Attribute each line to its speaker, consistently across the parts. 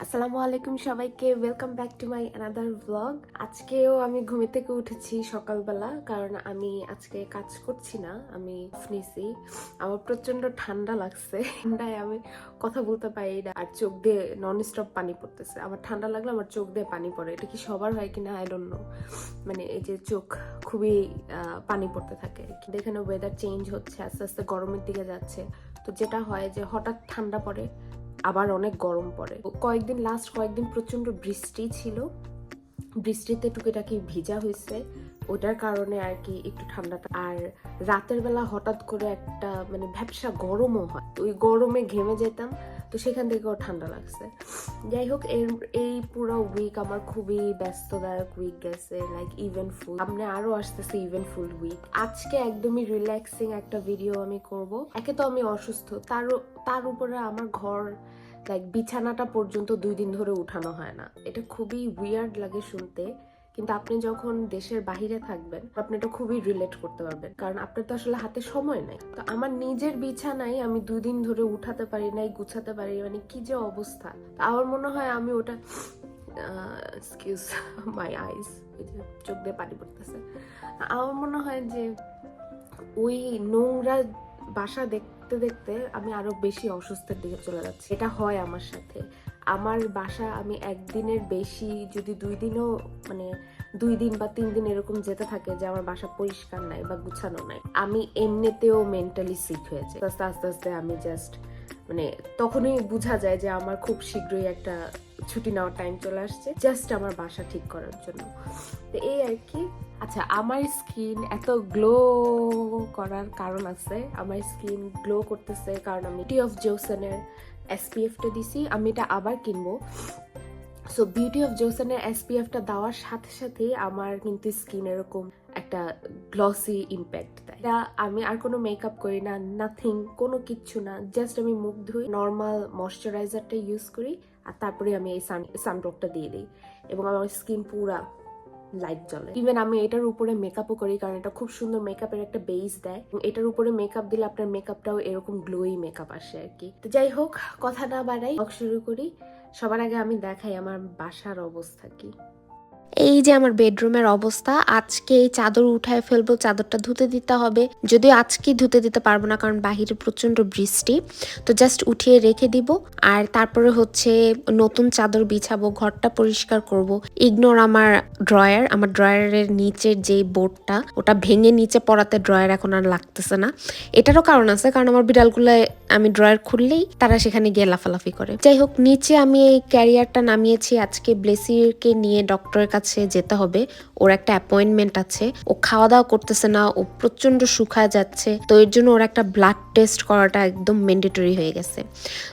Speaker 1: আসসালামু আলাইকুম সবাইকে, welcome back to my another blog. আজকেও আমি ঘুম থেকে উঠেছি সকালবেলা, কারণ আমি আজকে কাজ করছি না, আমি অফ নিছি। আমার প্রচন্ড ঠান্ডা লাগছে, ঠান্ডায় আমি কথা বলতে পারি না, আর চোখ দিয়ে নন স্টপ পানি পড়তেছে। আমার ঠান্ডা লাগলে আমার চোখ দিয়ে পানি পড়ে, এটা কি সবার হয় কিনা আই ডোন্ট নো। মানে এই যে চোখ খুবই পানি পড়তে থাকে। কিন্তু এখানে ওয়েদার চেঞ্জ হচ্ছে, আস্তে আস্তে গরমের দিকে যাচ্ছে। তো যেটা হয় যে হঠাৎ ঠান্ডা পড়ে, আবার অনেক গরম পড়ে। লাস্ট কয়েকদিন প্রচন্ড বৃষ্টি ছিল, বৃষ্টিতে টুকিটাকি ভিজা হয়েছে, ওটার কারণে আর কি একটু ঠান্ডাটা। আর রাতের বেলা হঠাৎ করে একটা মানে ভ্যাপসা গরমও হয়, তো ওই গরমে ঘেমে যেতাম, তো সেখান থেকেও ঠান্ডা লাগছে। যাই হোক, এই পুরো উইক আমার খুবই ব্যস্তদায়ক উইক গেছে, লাইক ইভেন্টফুল। সামনে আরো আসতেছে ইভেন্টফুল উইক। আজকে একদমই রিল্যাক্সিং একটা ভিডিও আমি করব। একে তো আমি অসুস্থ, তার উপরে আমার ঘর লাইক বিছানাটা পর্যন্ত 2 দিন ধরে উঠানো হয় না। এটা খুবই উইয়ার্ড লাগে শুনতে, কিন্তু আপনি যখন দেশের বাহিরে থাকবেন আপনি এটা খুবই রিলেট করতে পারবেন, কারণ আপনার তো আসলে হাতে সময় নাই। তো আমার নিজের বিছানায় আমি 2 দিন ধরে উঠাতে পারি নাই, গুছাতে পারি, মানে কি যে অবস্থা। আমার মনে হয় আমি ওটা এক্সকিউজ মাই আইস, চোখ দিয়ে পানি পড়তেছে। আমার মনে হয় যে ওই নোংরা বাসা দেখতে দেখতে আমি আরো বেশি অসুস্থের দিকে চলে যাচ্ছি। এটা হয় আমার সাথে। আমার বাসা আমি একদিনের বেশি যদি 2 দিনও মানে 2 দিন বা 3 দিন এরকম যেতে থাকে যে আমার বাসা পরিষ্কার নাই বা গুছানো নাই, আমি এমনিতেও মেন্টালি সিক হয়ে যাই। আস্তে আস্তে আস্তে আমি জাস্ট মানে তখনই বোঝা যায় যে আমার খুব শীঘ্রই একটা ছুটি নেওয়ার টাইম চলে আসছে, জাস্ট আমার বাসা ঠিক করার জন্য। তো এই আর কি। আচ্ছা, আমার স্কিন এত গ্লো করার কারণ আছে। আমার স্কিন গ্লো করতেছে কারণ আমি বিউটি অফ জোসনের এসপিএফটা দিছি, আমি এটা আবার কিনবো। সো বিউটি অফ জোসনের এসপিএফটা দেওয়ার সাথে সাথে আমার কিন্তু স্কিন এরকম একটা গ্লসি ইম্প্যাক্ট দেয়। এটা আমি আর কোনো মেকআপ করি না, নাথিং, কোনো কিচ্ছু না, জাস্ট আমি মুখ ধুই, নর্মাল ময়শ্চারাইজারটা ইউজ করি, আর তারপরে আমি এই সানব্লকটা দিয়ে দিই, এবং আমার স্কিন পুরা লাইট জ্বলে। ইভেন আমি এটার উপরে মেকআপও করি, কারণ এটা খুব সুন্দর মেকআপের একটা বেস দেয়। এটার উপরে মেকআপ দিলে আপনার মেকআপটাও এরকম গ্লোই মেকআপ আসে আর কি। তো যাই হোক, কথা না বাড়াই, শুরু করি। সবার আগে আমি দেখাই আমার বাসার অবস্থা কি। এই যে আমার বেডরুমের অবস্থা। আজকে এই চাদর উঠায় ফেলবো, চাদরটা ধুতে দিতে হবে, যদিও আজকে ধুতে দিতে পারবো না কারণ বাহিরে প্রচন্ড বৃষ্টি। তো জাস্ট উঠিয়ে রেখে দিব, আর তারপরে হচ্ছে নতুন চাদর বিছাবো, ঘরটা পরিষ্কার করব। ইগনোর আমার ড্রয়ারের নিচের যে বোর্ডটা, ওটা ভেঙে নিচে পড়াতে ড্রয়ার এখন আর লাগতেছে না। এটারও কারণ আছে, কারণ আমার বিড়ালগুলো আমি ড্রয়ার খুললেই তারা সেখানে গিয়ে লাফালাফি করে। যাই হোক, নিচে আমি এই ক্যারিয়ারটা নামিয়েছি। আজকে ব্লেসিরকে নিয়ে ডক্টরের কাছে যেতে হবে, ওর একটা অ্যাপয়েন্টমেন্ট আছে। ও খাওয়া দাওয়া করতেছে না, ও প্রচন্ড শুকায় যাচ্ছে, তো এর জন্য ওর একটা ব্লাড টেস্ট করাটা একদম ম্যান্ডেটরি হয়ে গেছে।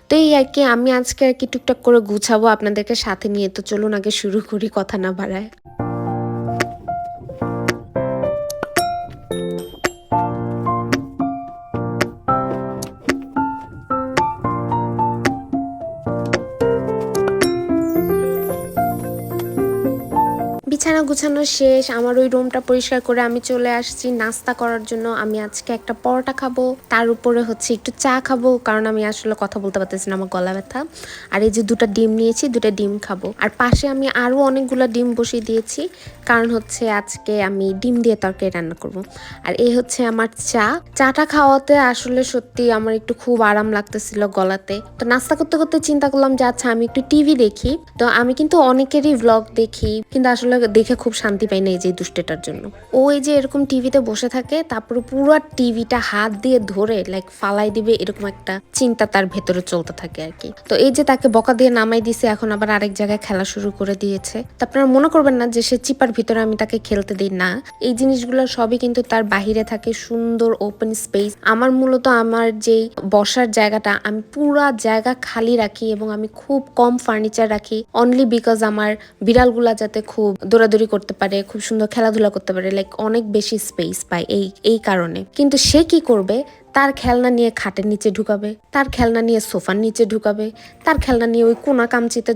Speaker 1: তো এই আর কি, আমি আজকে আর কি টুকটাক করে গুছাবো আপনাদেরকে সাথে নিয়ে। তো চলুন আগে শুরু করি, কথা না বাড়ায়। বিছানা গুছানো শেষ, আমার ওই রুমটা পরিষ্কার করে আমি চলে আসছি নাস্তা করার জন্য। আমি আজকে একটা পরোটা খাবো, তার উপরে হচ্ছে একটু চা খাবো, কারণ আমি আসলে কথা বলতে পারতেছি না, আমার গলা ব্যথা। আর এই যে 2টা ডিম নিয়েছি, 2টা ডিম খাবো। আর পাশে আমি আরো অনেকগুলো ডিম বসিয়ে দিয়েছি, কারণ হচ্ছে আজকে আমি ডিম দিয়ে তরকারি রান্না করব। আর এই হচ্ছে আমার চাটা খাওয়াতে আসলে সত্যি আমার একটু খুব আরাম লাগতেছিল গলাতে। তো নাস্তা করতে করতে চিন্তা করলাম যে আচ্ছা আমি একটু টিভি দেখি। তো আমি কিন্তু অনেকেরই ভ্লগ দেখি, কিন্তু আসলে দেখে খুব শান্তি পাই না এই যে দুষ্টেটার জন্য। ও এই যে এরকম টিভিতে বসে থাকে, তারপরে পুরো টিভিটা হাত দিয়ে ধরে লাইক ফালাই দিবে, এরকম একটা চিন্তা তার ভেতরে চলতে থাকে আর কি। তো এই যে তাকে বকা দিয়ে নামাই দিছে, এখন আবার আরেক জায়গায় খেলা শুরু করে দিয়েছে। তো আপনারা মনে করবেন না যে সে চিপার ভিতরে আমি তাকে খেলতে দিই না, এই জিনিসগুলো সবই কিন্তু তার বাহিরে থাকে, সুন্দর ওপেন স্পেস। আমার মূলত আমার যেই বসার জায়গাটা, আমি পুরা জায়গা খালি রাখি, এবং আমি খুব কম ফার্নিচার রাখি, অনলি বিকজ আমার বিড়ালগুলা যাতে খুব দৌড়াদৌড়ি করতে পারে, খুব সুন্দর খেলাধুলা করতে পারে, লাইক অনেক বেশি স্পেস পায় এই কারণে। কিন্তু সে কি করবে, তার খেলনা নিয়ে খাটের নিচে ঢুকাবে, তার খেলনা নিয়ে সোফার নিচে ঢুকাবে, তার খেলনা নিয়ে ওই কোনা কামচিতে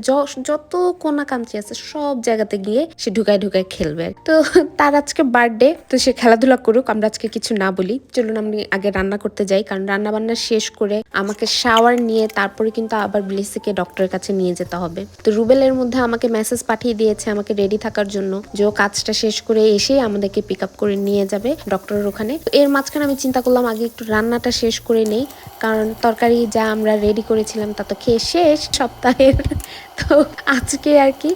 Speaker 1: যত কোনা কামচি আছে সব জায়গাতে গিয়ে সে ঢুকায় খেলবে। তো তার আজকে বার্থডে, তো সে খেলাধুলা করুক, আমরা আজকে কিছু না বলি। চলুন আমি আগে রান্না করতে যাই, কারণ রান্না বান্না শেষ করে আমাকে শাওয়ার নিয়ে তারপরে কিন্তু আবার ব্লেসিকে ডক্টরের কাছে নিয়ে যেতে হবে। তো রুবেলের মধ্যে আমাকে মেসেজ পাঠিয়ে দিয়েছে আমাকে রেডি থাকার জন্য, যে ও কাজটা শেষ করে এসে আমাদেরকে পিক আপ করে নিয়ে যাবে ডক্টরের ওখানে। তো এর মাঝখানে আমি চিন্তা করলাম আগে একটু রান্নাটা শেষ করে নেই, কারণ তরকারি যা আমরা রেডি করেছিলাম তা তো খেয়ে শেষ সপ্তাহের। তো আজকে আর কি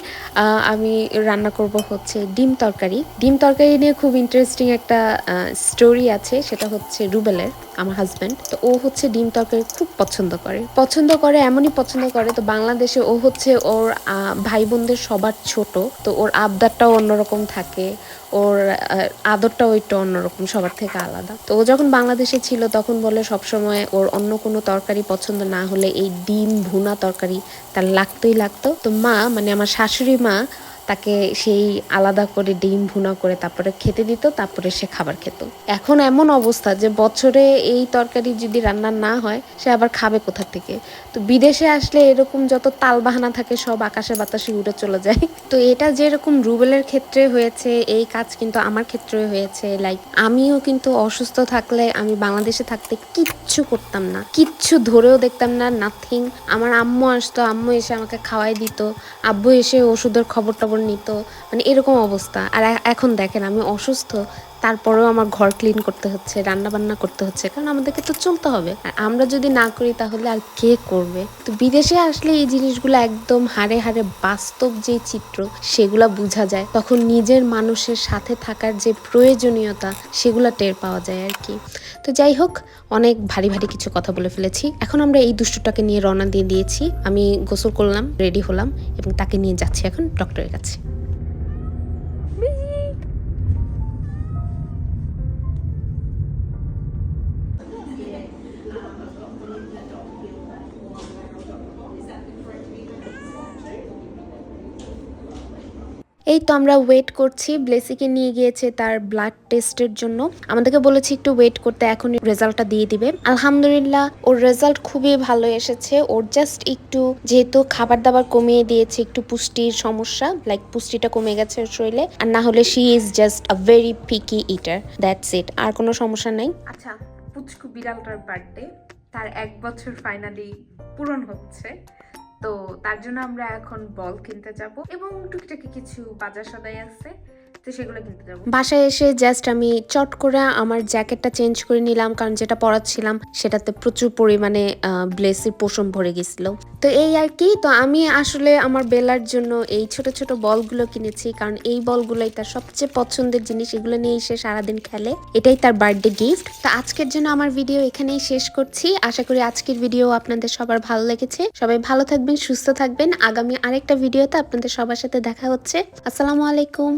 Speaker 1: আমি রান্না করব হচ্ছে ডিম তরকারি নিয়ে খুব ইন্টারেস্টিং একটা স্টোরি আছে। সেটা হচ্ছে রুবেলের, আমার হাজব্যান্ড, তো ও হচ্ছে ডিম তরকারি খুব পছন্দ করে, এমনই পছন্দ করে। তো বাংলাদেশে ও হচ্ছে ওর ভাই বোনদের সবার ছোট, তো ওর আবদারটাও অন্যরকম থাকে, ওর আদরটাও একটু অন্যরকম, সবার থেকে আলাদা। তো ও যখন বাংলাদেশে ছিল তখন বলে সবসময় ওর অন্য কোনো তরকারি পছন্দ না হলে এই ডিম ভুনা তরকারি তার লাগতো। তো মা, মানে আমার শাশুড়ি মা, তাকে সেই আলাদা করে ডিম ভুনা করে তারপরে খেতে দিত, তারপরে সে খাবার খেত। এখন এমন অবস্থা যে বছরে এই তরকারি যদি রান্না না হয় সে আবার খাবে কোথা থেকে। তো বিদেশে আসলে এরকম যত তাল বাহানা থাকে সব আকাশে বাতাসে উড়ে চলে যায়। তো এটা যেরকম রুবেলের ক্ষেত্রে হয়েছে, এই কাজ কিন্তু আমার ক্ষেত্রে হয়েছে। লাইক আমিও কিন্তু অসুস্থ থাকলে আমি বাংলাদেশে থাকতে কিচ্ছু করতাম না, কিচ্ছু ধরেও দেখতাম না, নাথিং। আমার আম্মু আসতো, আম্মু এসে আমাকে খাওয়াই দিত, আব্বু এসে ওষুধের খবর টবর নিত, মানে এরকম অবস্থা। আর এখন দেখেন আমি অসুস্থ, তারপরেও আমার ঘর ক্লিন করতে হচ্ছে, রান্না বান্না করতে হচ্ছে, কারণ আমাদেরকে তো চলতে হবে। আর আমরা যদি না করি তাহলে আর কে করবে? তো বিদেশে আসলে এই জিনিসগুলো একদম হাড়ে হাড়ে বাস্তব যে চিত্র সেগুলা বোঝা যায়, তখন নিজের মানুষের সাথে থাকার যে প্রয়োজনীয়তা সেগুলা টের পাওয়া যায় আর কি। তো যাই হোক, অনেক ভারী কিছু কথা বলে ফেলেছি। এখন আমরা এই দুষ্টুটাকে নিয়ে রওনা দিয়ে দিয়েছি। আমি গোসল করলাম, রেডি হলাম এবং তাকে নিয়ে যাচ্ছি এখন ডক্টরের কাছে। এই তো আমরা ওয়েট করছি, ব্লেসিকে নিয়ে গিয়েছে তার ব্লাড টেস্টের জন্য। আমাদেরকে বলেছে একটু ওয়েট করতে, এখন রেজাল্টটা দিয়ে দিবে। আলহামদুলিল্লাহ ওর রেজাল্ট খুবই ভালো এসেছে। ওর জাস্ট একটু যেহেতু খাবার দাবার কমিয়ে দিয়েছে, একটু পুষ্টির সমস্যা, লাইক পুষ্টিটা কমে গেছে ওর শরীরে, আর না হলে she is just a very picky eater, that's it, আর কোনো সমস্যা নাই। আচ্ছা, পুচকু বিড়ালটার বার্থডে, তার 1 বছর ফাইনালি পূরণ হচ্ছে। তো তার জন্য আমরা এখন বল কিনতে যাব এবং টুকিটাকি কিছু বাজার সদাই আছে, তো সেগুলো কিনতে যাব। বাসায় এসে জাস্ট আমি চট করে আমার জ্যাকেটটা চেঞ্জ করে নিলাম, কারণ যেটা পরাচ্ছিলাম সেটাতে প্রচুর পরিমাণে ব্লেসির পশম ভরে গেছিল। তো এই আর কি। তো আমি আসলে আমার বেলার জন্য এই ছোট ছোট বলগুলো কিনেছি, কারণ এই বলগুলোই তার সবচেয়ে পছন্দের জিনিস, এগুলো নিয়েই সে সারাদিন খেলে, এটাই তার বার্থডে গিফট। তো আজকের জন্য আমার ভিডিও এখানেই শেষ করছি। আশা করি আজকের ভিডিও আপনাদের সবার ভালো লেগেছে। সবাই ভালো থাকবেন, সুস্থ থাকবেন। আগামী আরেকটা ভিডিওতে আপনাদের সবার সাথে দেখা হচ্ছে। আসসালামু আলাইকুম।